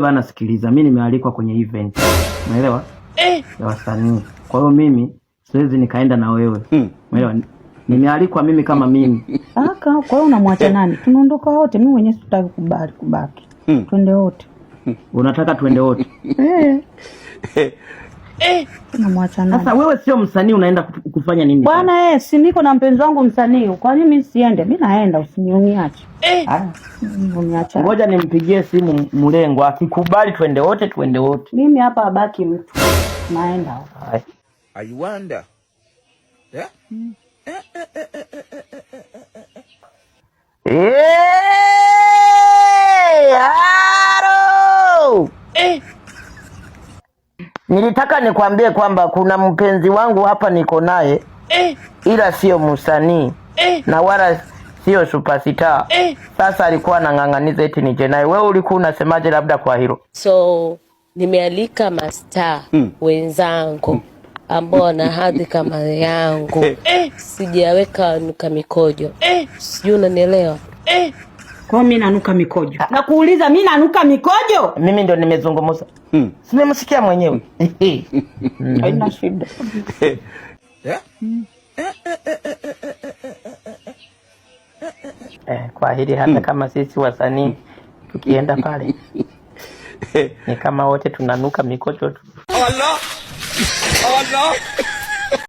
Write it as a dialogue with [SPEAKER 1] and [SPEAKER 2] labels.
[SPEAKER 1] Bana sikiliza, mimi nimealikwa kwenye event. Umeelewa? Ya wasanii. Kwa hiyo mimi siwezi nikaenda na wewe. Umeelewa? Nimealikwa mimi kama mimi.
[SPEAKER 2] Aka, kwa hiyo unamwacha nani? Tunaondoka wote, mimi mwenyewe sitaki kubaki. Twende wote.
[SPEAKER 1] Unataka twende wote?
[SPEAKER 2] Unamwacha nani?
[SPEAKER 1] Sasa wewe sio msanii, unaenda kufanya nini?
[SPEAKER 2] Bwana si niko na mpenzi wangu msanii. Kwa nini mimi siende? Mimi naenda, usiniache. Uniacha.
[SPEAKER 1] Ngoja nimpigie simu Mlengo, akikubali twende wote, twende wote.
[SPEAKER 2] Mimi hapa abaki mtu. Naenda.
[SPEAKER 3] I wonder. Yeah?
[SPEAKER 1] Haro! Nilitaka nikwambie kwamba kuna mpenzi wangu hapa niko naye, ila sio msanii na wala sio superstar. Sasa alikuwa anang'ang'aniza eti nije naye. Wewe ulikuwa unasemaje labda kwa hilo?
[SPEAKER 4] So nimealika mastaa wenzangu ambao na hadhi kama yangu. Sijaweka nuka mikojo. Sijui unanielewa?
[SPEAKER 2] Kwa mimi nanuka mikojo. Nakuuliza mimi nanuka mikojo?
[SPEAKER 1] Mimi ndio nimezungumza. Simemsikia mwenyewe.
[SPEAKER 2] Haina shida.
[SPEAKER 1] Kwa hili hata kama sisi wasanii tukienda pale ni kama wote tunanuka mikojo tu.
[SPEAKER 3] Allah! Allah!